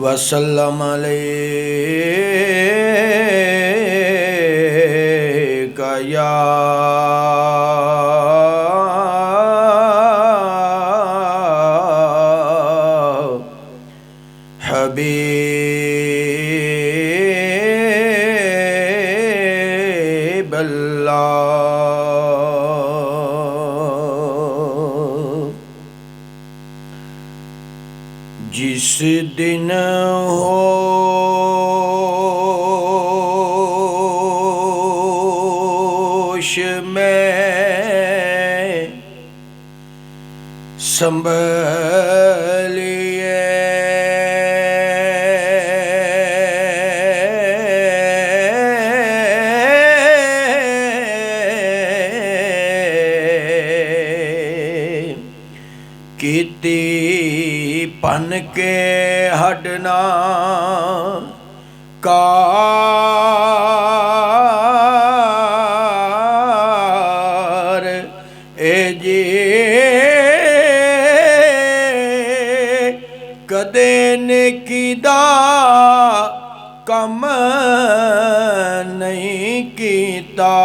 वसल्लम अलैका या हबीब अल्लाह। जिस दिन होश में संभलिए कीती पन के हडना कार ए जी कदे नेकी दा कम नहीं कीता।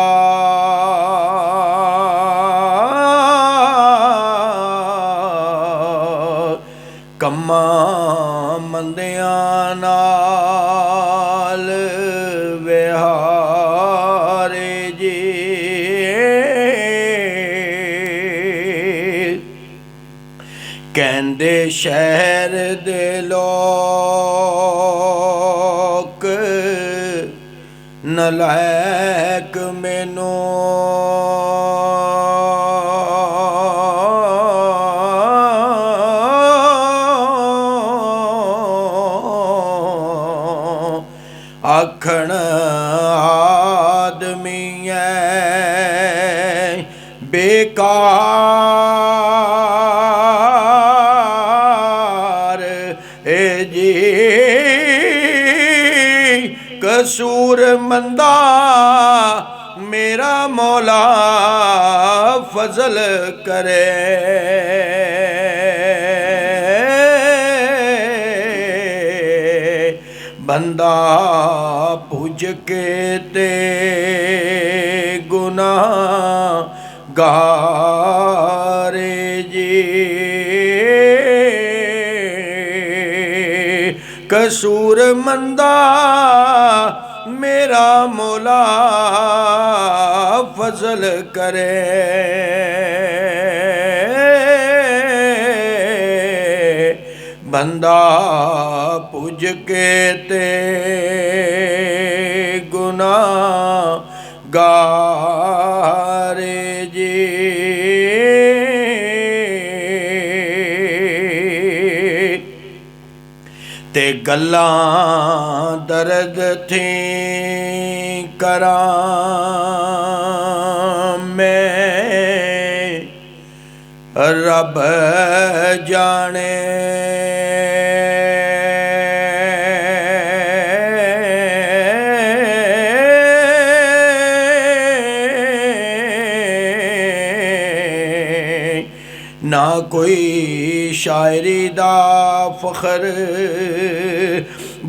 कम्मां मंदियां नाल विहारे जी कहंदे शहर दे लोक नलायक मैनू आखण आदमी बेकार ए जी कसूर मंदा मेरा मौला फजल करे। बंदा पुज के ते गुनाहगारे जी कसूर मंदा मेरा मौला फजल करे। बंदा पुज के ते गुनाहगारे जी ते गल्लां दर्द थी करां मैं रब जाने। ना कोई शायरी दा फखर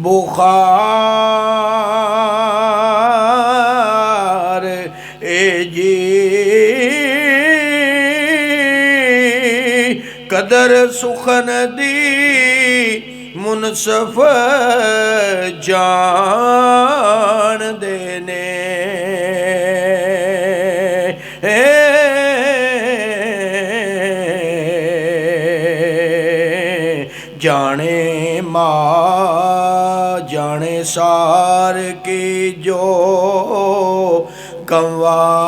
बुखार ए जी कदर सुखन दी मुनसफ जान देने जाने माँ जाने सार की जो कंवारे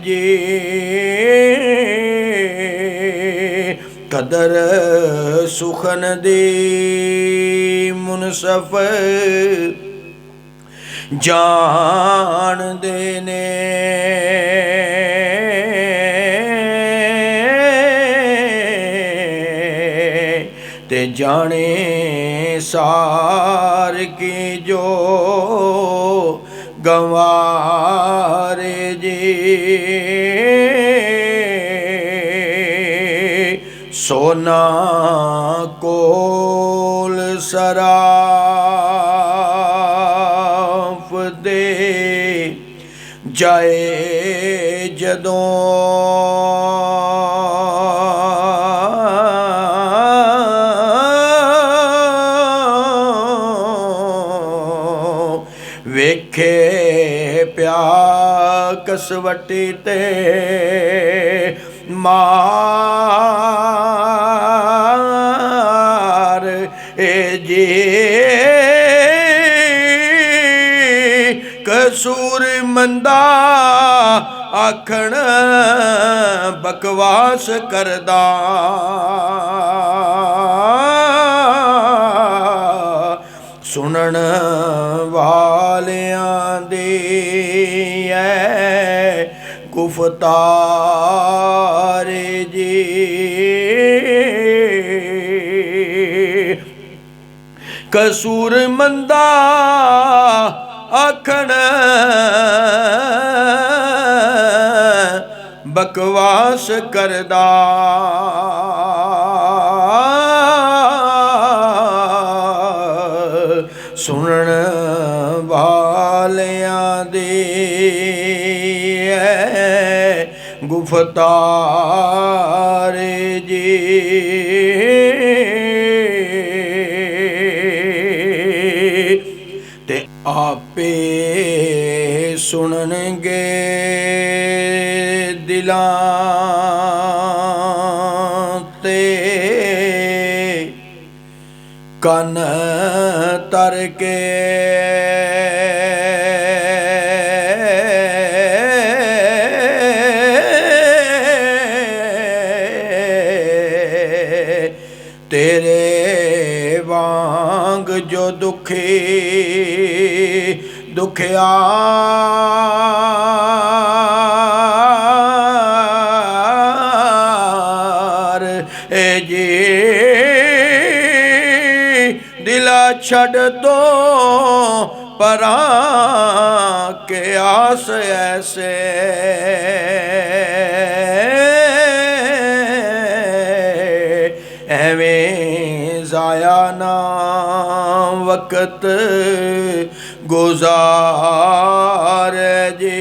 जी कदर सुखन दी मुनसफ जान देने ते जाने सार की जो गंवारे जी सोना कोल सराफ दे जाए जदों वेखे प्या कसवटी ते मार जी कसूर मंदा आखण बकवास करदा सुनन वालियां दी गुफ्तार जी कसूर मंदा आखण बकवास करदा सुनन वालियां दी गुफ्तार जी ते आपे सुननगे दिलां ते कन तर के तेरे वांग जो दुखी दुखियार जी दिला छड़ दो परां के आस ऐसे एवें जाया ना वक्त गुजार जी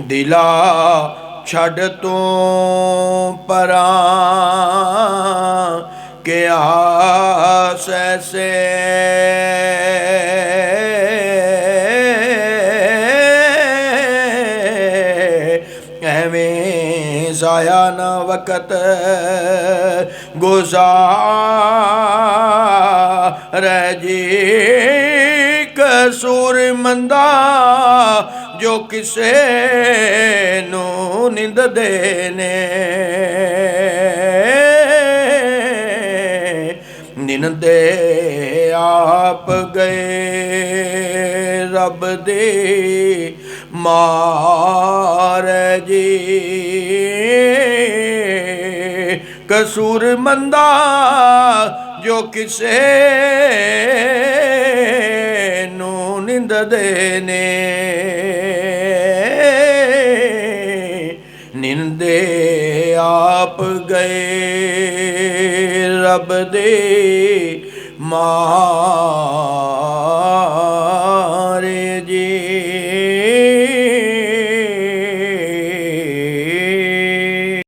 दिला छड़ तो परां के आस ऐसे एवें जाया ना वक्त गुजार जी कसूर मंदा जो किसे नू निंद देने निंदे आप गए रब दे मार जी कसूर मंदा जो किसे नू निंद देने निंदे आप गए रब दे मार